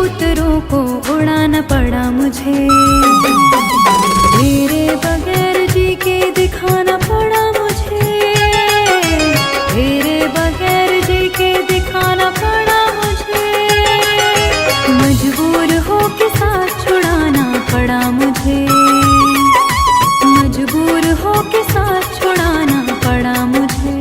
कबूतरों को उड़ाना पड़ा मुझे। तेरे बगैर जी के दिखाना पड़ा मुझे। तेरे बगैर जी के दिखाना पड़ा मुझे। मजबूर हो के साथ छुड़ाना पड़ा मुझे। मजबूर हो के साथ छुड़ाना पड़ा मुझे।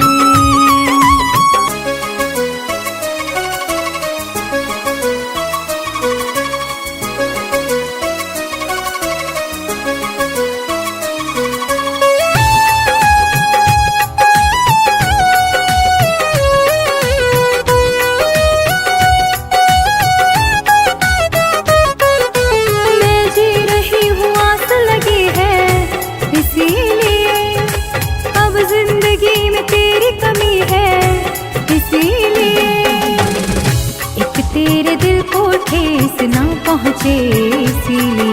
तेरे दिल को ठेस ना पहुँचे इसीलिए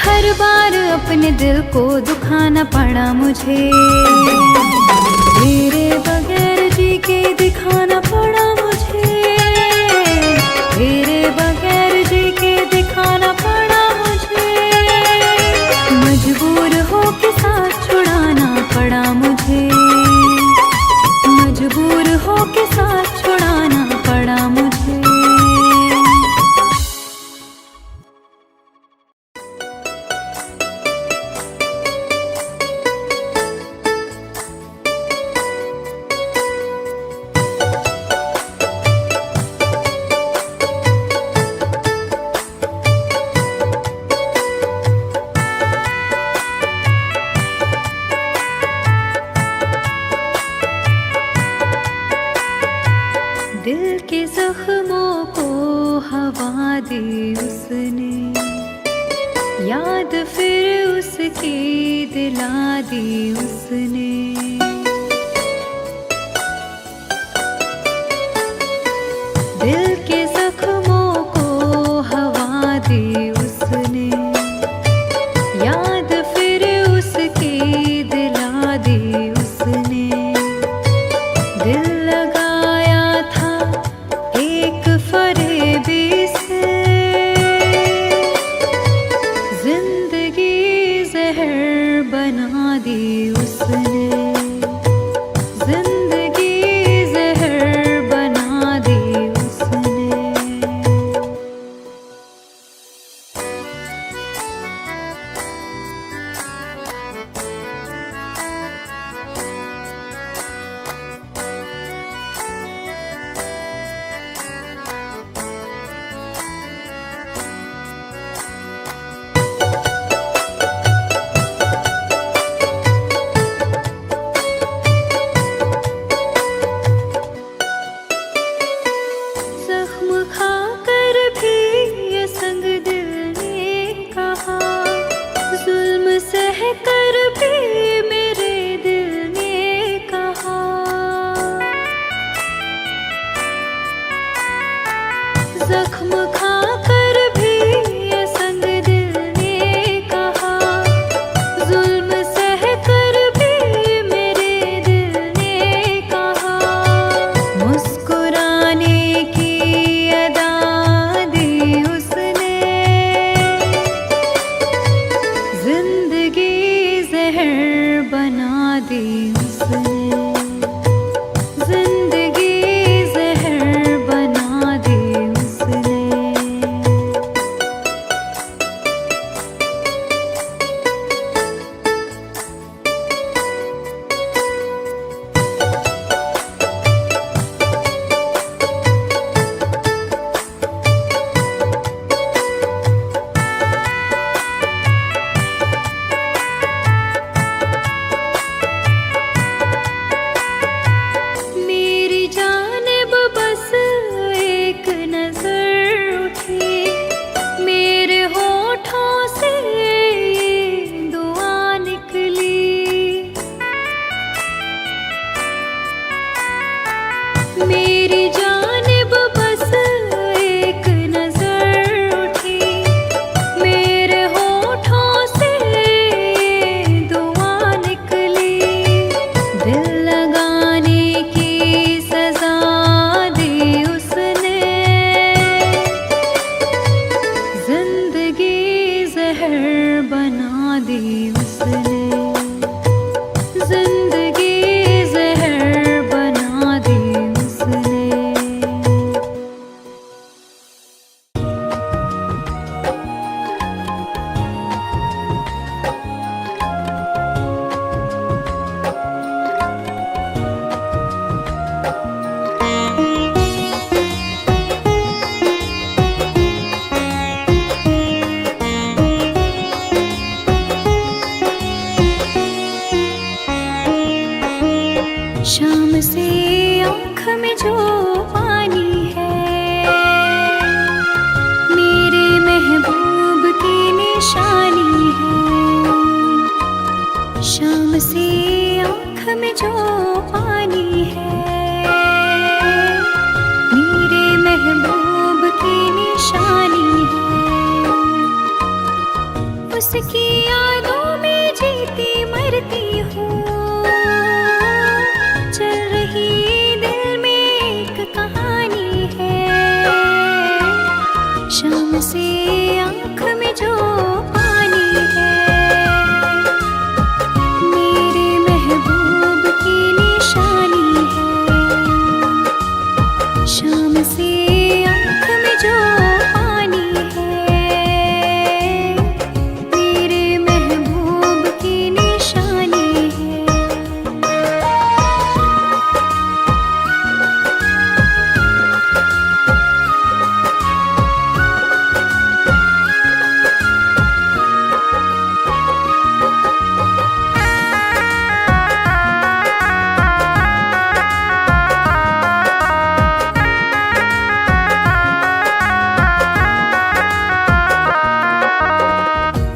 हर बार अपने दिल को दुखाना पड़ा मुझे। तेरे बगैर जी के दिखाना पड़ा मुझे। तेरे बगैर जी के दिखाना पड़ा मुझे। मजबूर हो के साथ छुड़ाना पड़ा मुझे। मजबूर हो के साथ छुड़ाना पड़ा मुझे। दिल के जख्मों को हवा दी उसने। याद फिर उसकी दिला दी उसने। दिल के जख्मों को हवा दी उसने। याद फिर उसकी दिला दी उसने। दिल लगाया था एक फरेबी से। जिंदगी जहर बना दी शाम से आँख में जो पानी है, मेरे महबूब की निशानी है। शाम से आँख में जो पानी है, मेरे महबूब की निशानी है। उसकी यादों में जीती मरती हूँ, चल रही दिल में एक कहानी है। शाम से आँख में जो पानी है, मेरे महबूब की निशानी है। शाम से आँख में जो पानी है, मेरे महबूब की निशानी है।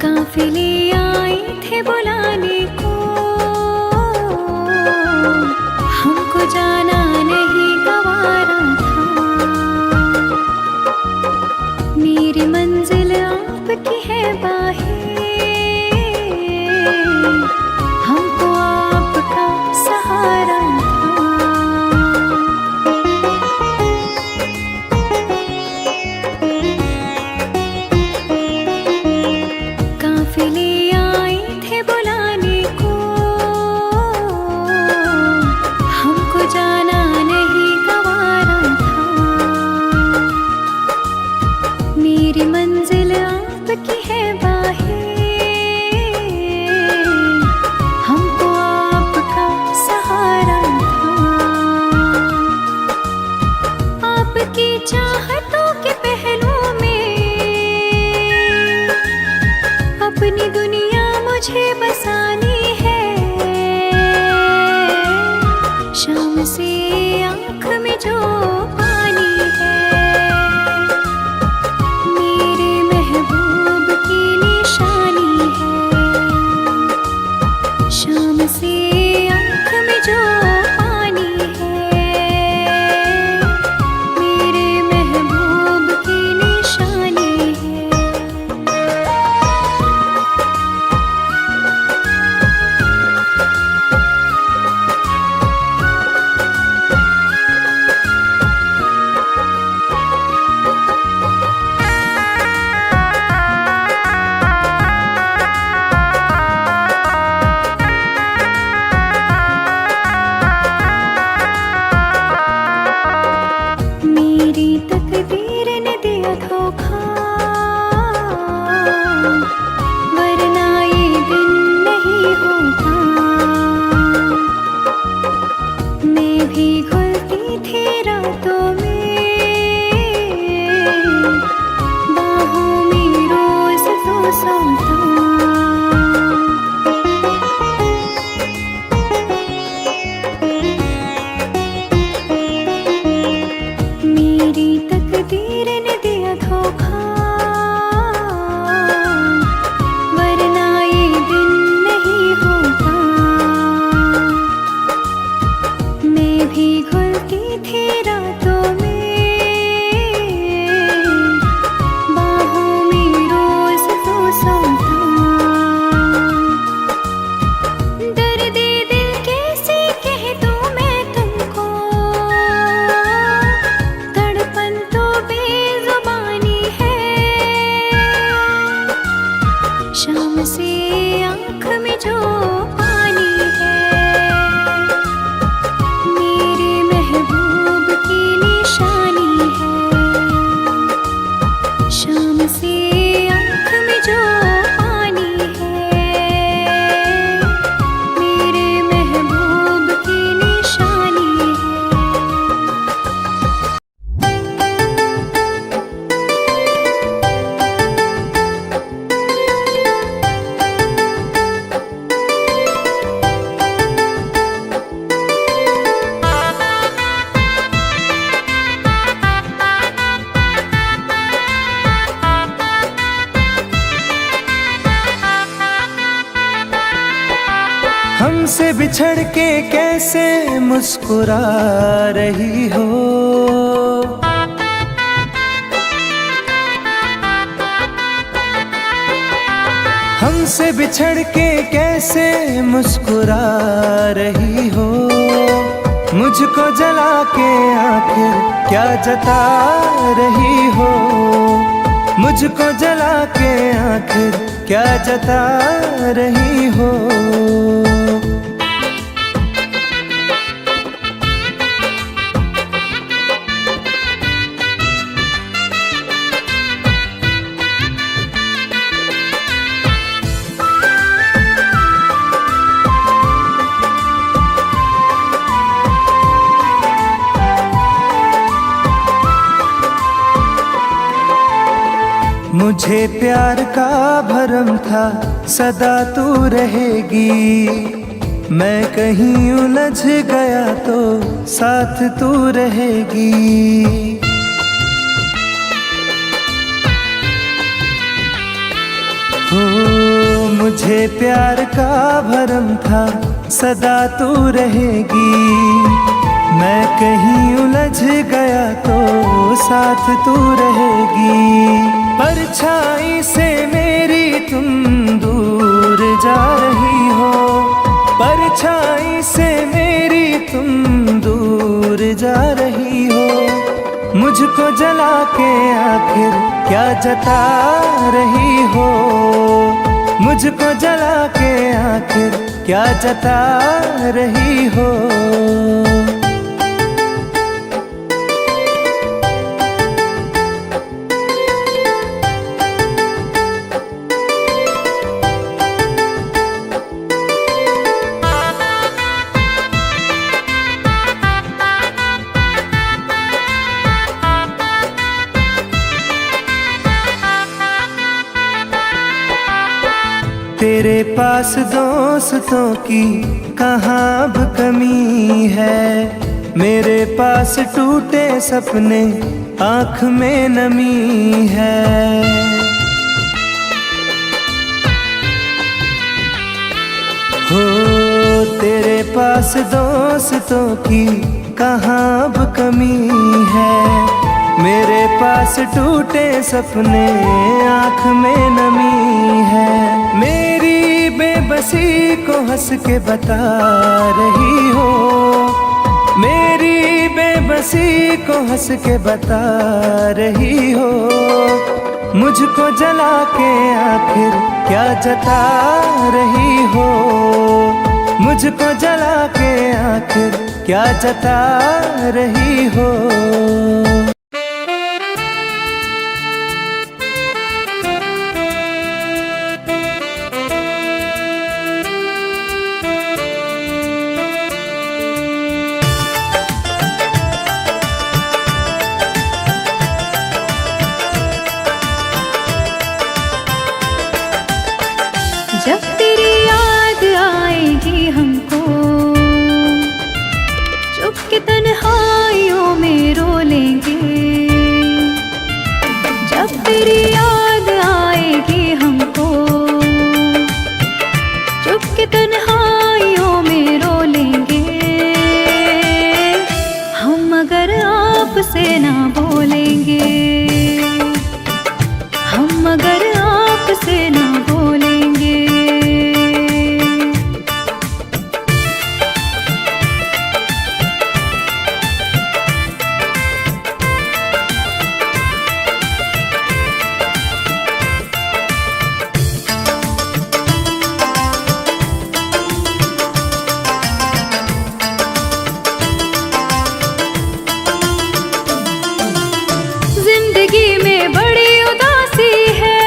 काफिले आए थे बुलाने को, हमको जाना नहीं गवारा था। मेरी मंजिल आपकी है बाहें, हमको आपका सहारा था। काफिले आए थे बुलाने को, हमको जाना नहीं गवारा था। मेरी मंजिल आपकी है बाहें, हमको आपका सहारा था। आपकी चाहतों के पहलू में अपनी दुनिया मुझे बसानी है। शाम से आँख में जो पानी है, मेरे महबूब की निशानी है। शाम से आँख में जो पानी है, मेरे महबूब की निशानी है। मेरी तकदीर ने दिया धोखा, वरना ये दिन नहीं होता। मैं भी घुलती थी रातों में, बाहों में रोज तो सोता। मेरी तकदीर ने दिया धोखा, वरना ये दिन नहीं होता। मैं भी के कैसे मुस्कुरा रही हो, हमसे बिछड़ के कैसे मुस्कुरा रही हो। मुझको जला के आखिर क्या जता रही हो, मुझको जला के आखिर क्या जता रही हो। मुझे प्यार का भरम था सदा तू रहेगी, मैं कहीं उलझ गया तो साथ तू रहेगी। हो मुझे प्यार का भरम था सदा तू रहेगी, मैं कहीं उलझ गया तो साथ तू रहेगी। परछाई से मेरी तुम दूर जा रही हो, परछाई से मेरी तुम दूर जा रही हो। मुझको जला के आखिर क्या जता रही हो, मुझको जला के आखिर क्या जता रही हो। तेरे पास दोस्तों की कहाँ अब कमी है, मेरे पास टूटे सपने आँख में नमी है। हो तेरे पास दोस्तों की कहाँ अब कमी है, मेरे पास टूटे सपने आँख में नमी है। मेरी बेबसी को हंस के बता रही हो, मेरी बेबसी को हंस के बता रही हो। मुझको जला के आखिर क्या जता रही हो, मुझको जला के आखिर क्या जता रही हो। जब तेरी याद आएगी हमको, चुप के तन्हाइयों में रो लेंगे। जब तेरी याद आएगी हमको, चुप के तन्हाइयों में रो लेंगे। हम अगर आपसे ना बोलेंगे, हम अगर आपसे ना बोलेंगे। जिंदगी में बड़ी उदासी है,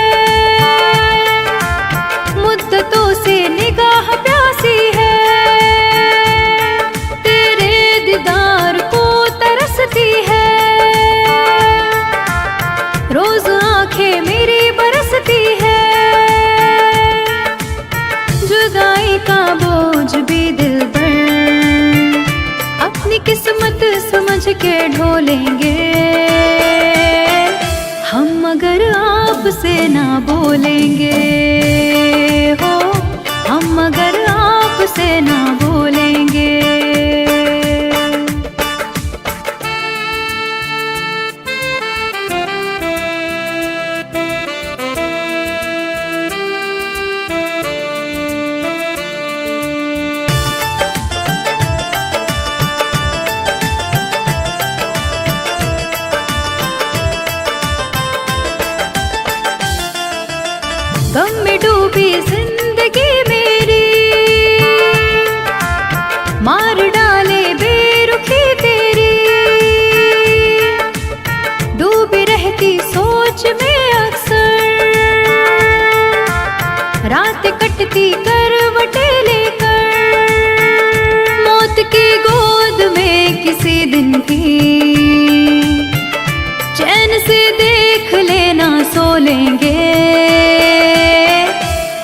मुद्दतों से निगाह प्यासी है। तेरे दीदार को तरसती है, रोज आंखें मेरी बरसती है। जुदाई का बोझ भी दिल पर अपनी किस्मत समझ के ढोलेंगे। हम अगर आपसे ना बोलेंगे हो, हम अगर आपसे ना बोलेंगे। की गोद में किसी दिन भी चैन से देख लेना सो लेंगे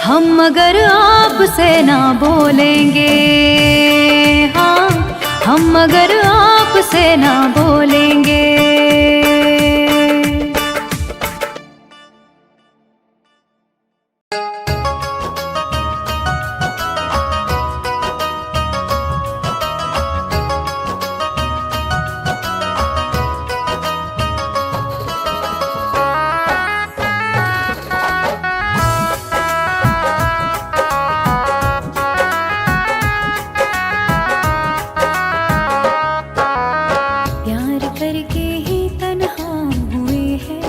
हम, मगर आपसे ना बोलेंगे। हाँ, हम मगर आपसे ना बोलेंगे। करके ही तन्हा हुए हैं।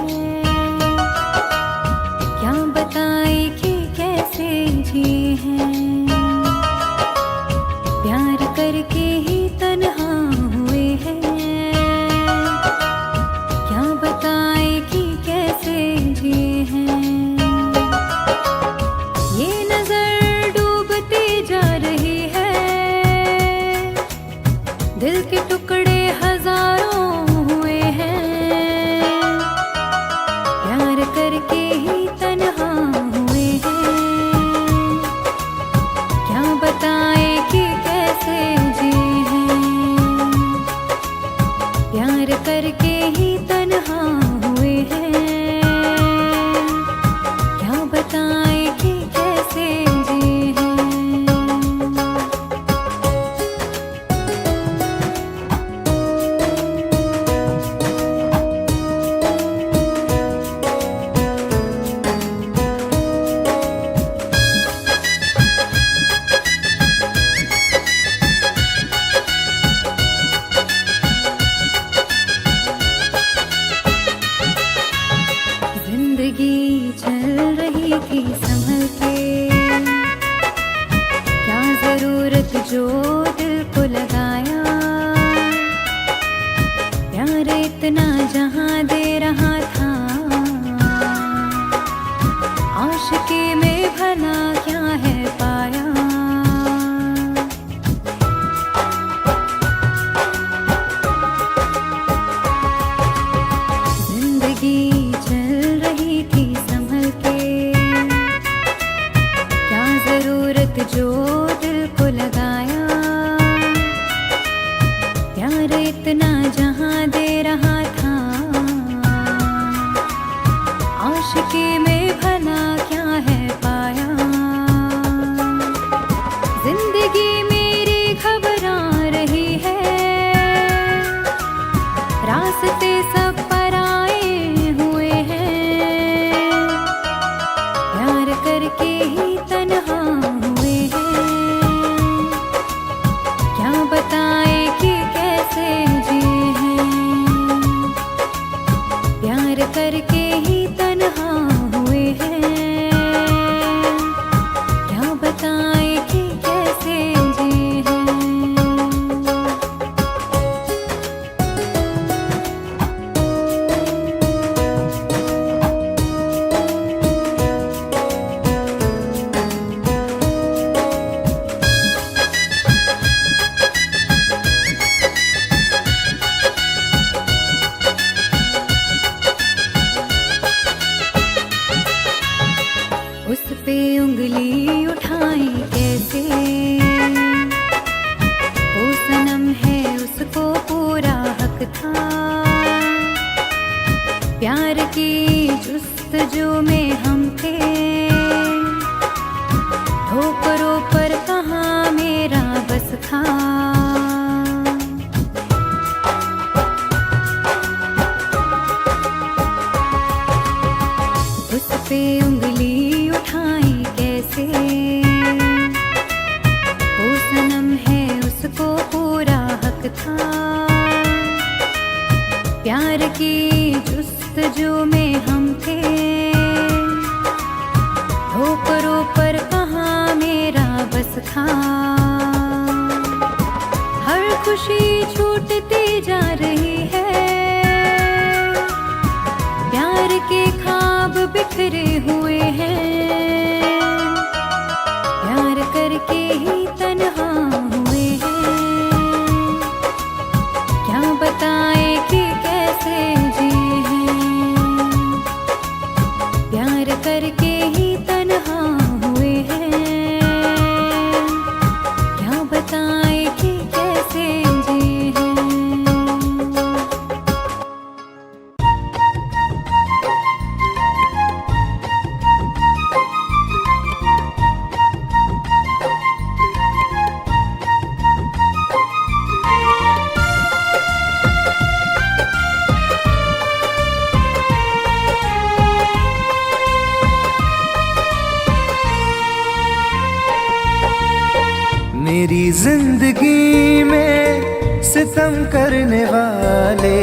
सितम करने वाले,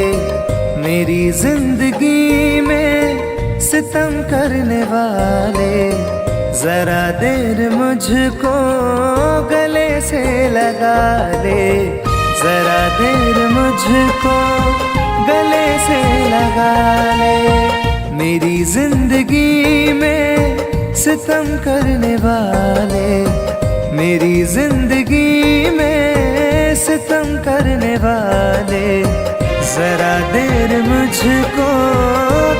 मेरी जिंदगी में सितम करने वाले, जरा देर मुझको गले से लगा ले, जरा देर मुझको गले से लगा ले। मेरी जिंदगी में सितम करने वाले, मेरी जिंदगी में सितम करने वाले, जरा देर मुझको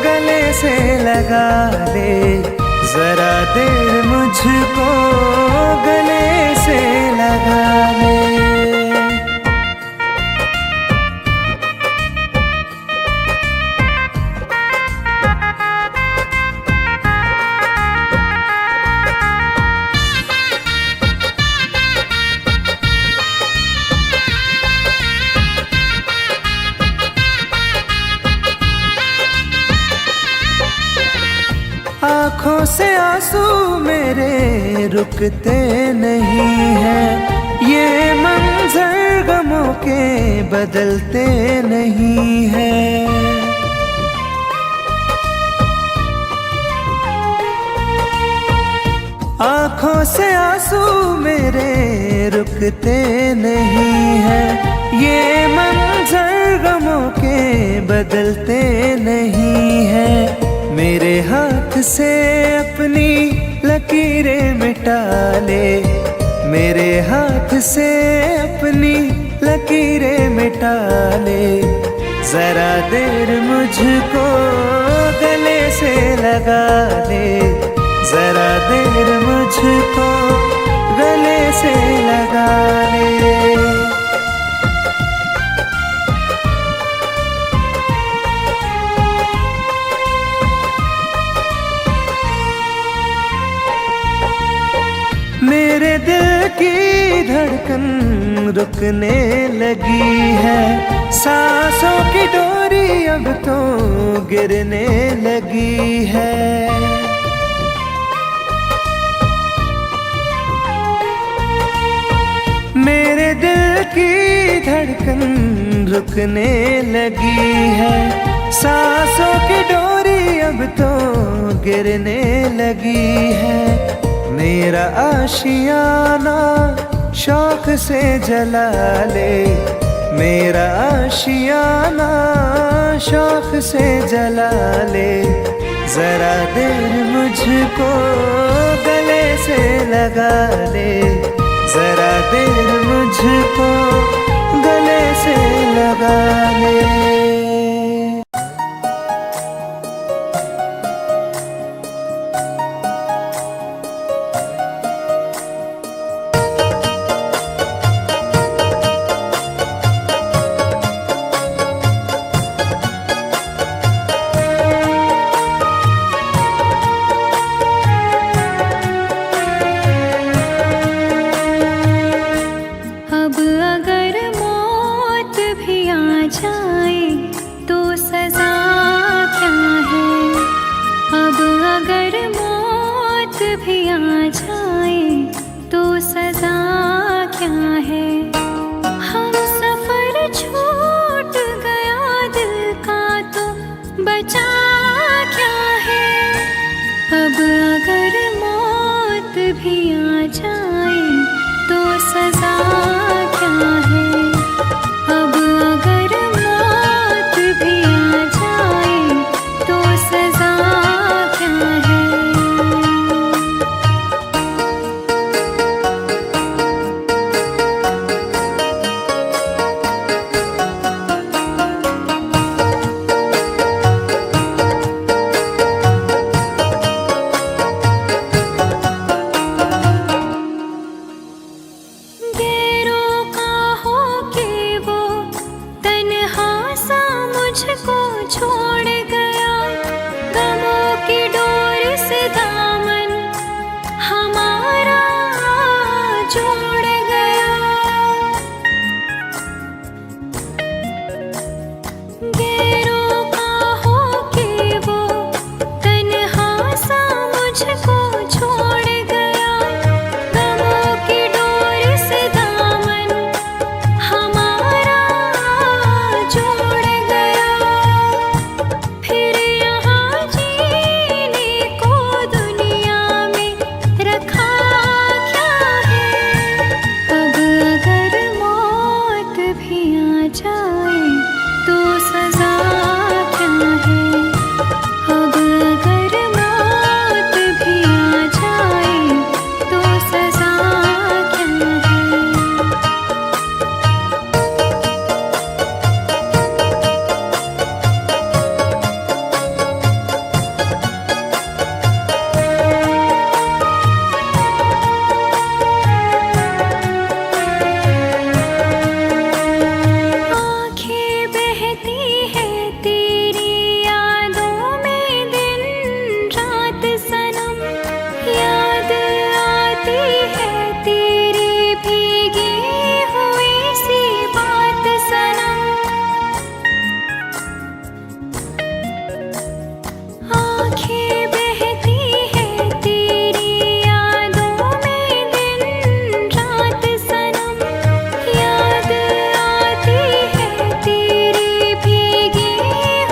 गले से लगा ले, जरा देर मुझको गले से लगा ले। आँखों से आंसू मेरे रुकते नहीं हैं, ये मंजर गमों के बदलते नहीं हैं। आँखों से आंसू मेरे रुकते नहीं हैं, ये मंजर गमों के बदलते नहीं हैं। मेरे हाथ से अपनी लकीरें मिटा ले, मेरे हाथ से अपनी लकीरें मिटा ले, जरा देर मुझको गले से लगा ले, जरा देर मुझको गले से लगा ले। मेरे दिल की धड़कन रुकने लगी है, सांसों की डोरी अब तो गिरने लगी है। मेरे दिल की धड़कन रुकने लगी है, सांसों की डोरी अब तो गिरने लगी है। मेरा आशियाना शौक से जला ले, मेरा आशियाना शौक से जला ले, जरा देर मुझको गले से लगा ले, जरा देर मुझको गले से लगा ले। अब अगर जाए तो सजा क्या है। अब अगर मौत भी आ जाए तो सजा क्या है। आँखें बहती है तेरी यादों में दिन रात सनम। याद आती है तेरी भीगी हुई सी बात सनम। आँखें बहती है तेरी यादों में दिन रात सनम। याद आती है तेरी भीगी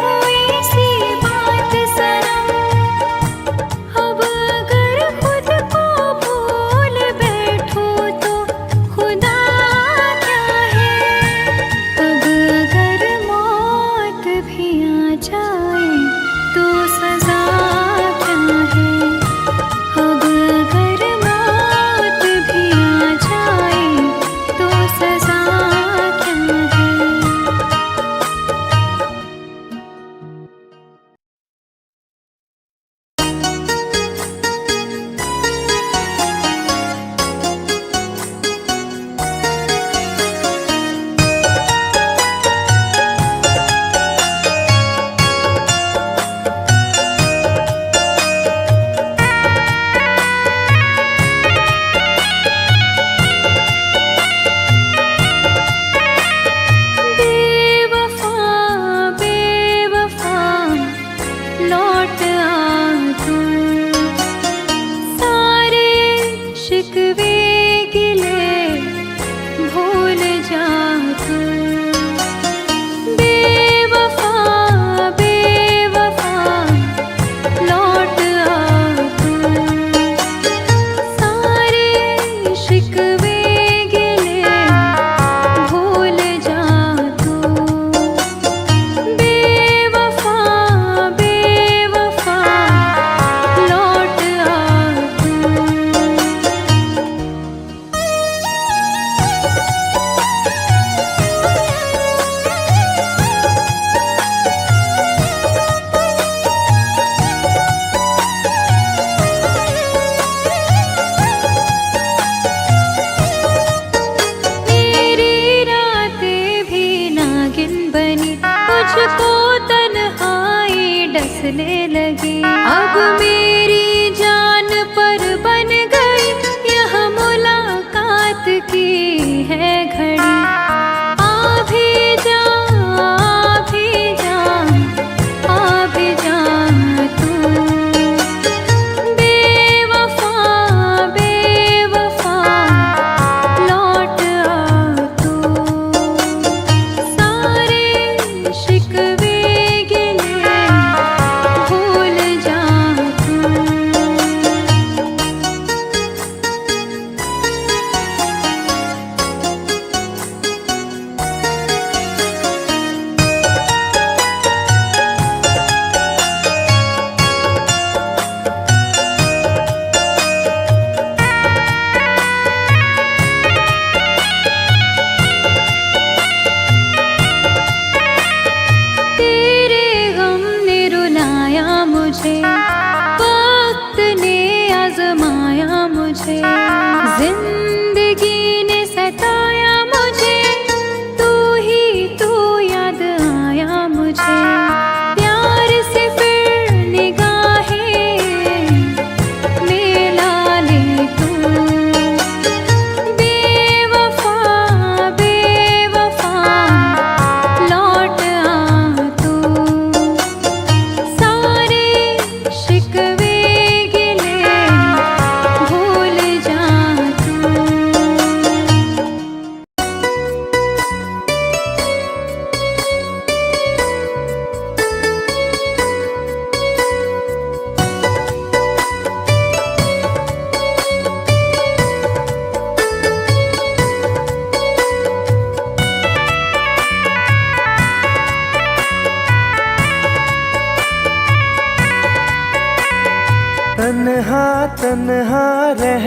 हुई सी बात सनम। अब अगर खुद को भूल बैठो तो खुदा क्या है। अब अगर मौत भी आ जाए तो सजा क्या है। अब अगर मौत भी आ जाए तो सजा क्या है। बेवफा बेवफा लौट आ तू। सारे शिकवे गिले भूल जा तू। बेवफा बेवफा लौट आ तू। सारे शिकवे गिले भूल जा तू। बेवफा बेवफा लौट आ तू। मेरी रातें भी नागिन बनी मुझको तन्हाई डसने लगी। अब मेरी जान पर बन गई यह मुलाकात की है घड़ी। आ भी जा आ भी जा आ भी जा तू। बेवफा बेवफा लौट आ तू। सारे शिकवे गिले भूल जा तू।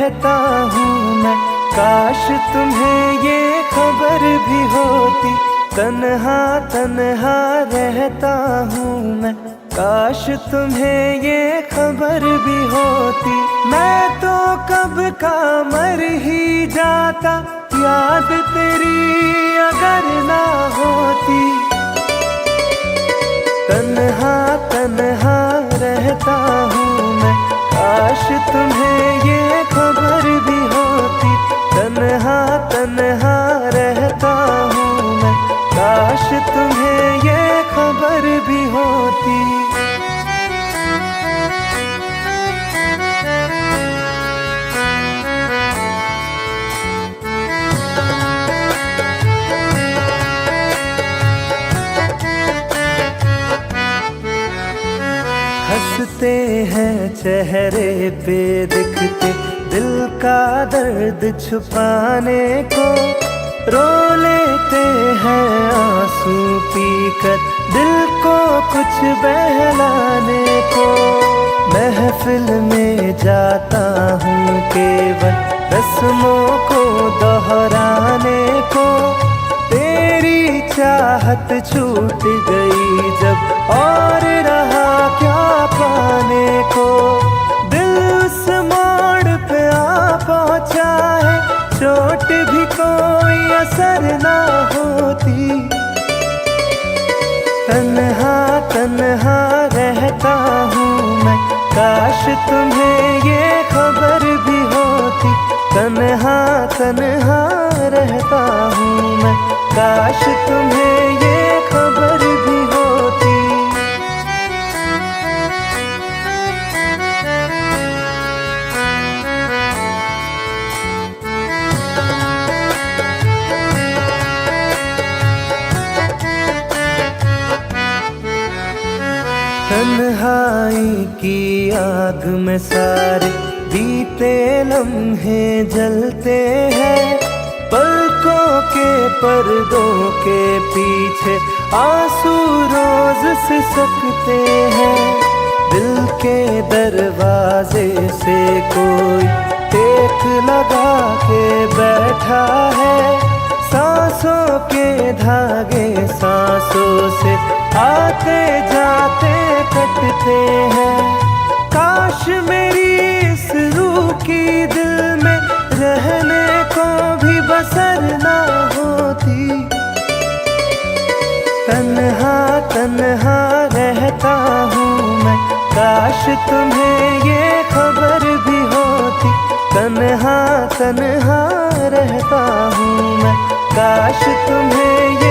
रहता हूँ मैं, काश तुम्हें ये खबर भी होती, तन्हा तन्हा रहता हूँ मैं, काश तुम्हें ये खबर भी होती। मैं तो कब का मर ही जाता, याद तेरी अगर ना होती। तन्हा तन्हा रहता हूँ मैं, काश तुम्हें ये खबर भी होती, तन्हा तन्हा रहता हूँ मैं, काश तुम्हें ये खबर भी होती। हंसते हैं चेहरे पे दिखते, दिल का दर्द छुपाने को, रो लेते हैं आंसू पीकर, दिल को कुछ बहलाने को। महफिल में जाता हूँ केवल रस्मों को दोहराने को, तेरी चाहत छूट गई जब और रहा क्या पाने को। दिल उस मोड़ पे आ पहुँचा है, चोट भी कोई असर ना होती। तन्हा तन्हा रहता हूँ मैं, काश तुम्हें ये खबर भी होती। तन्हा तन्हा रहता हूँ मैं, काश तुम्हें ये खबर भी होती। तन्हाई की आग में सारे बीते लम्हे जलते हैं, पलकों के पर्दों के पीछे आंसू रोज सिसकते हैं। दिल के दरवाजे से कोई टेक लगा के बैठा है, सांसों के धागे सांसों से आते जाते कटते हैं। काश मेरी इस रूह की दिल में रहने को भी बसर ना होती। तन्हा तन्हा रहता हूँ मैं, काश तुम्हें ये खबर भी होती। तन्हा तन्हा रहता हूँ मैं, काश तुम्हें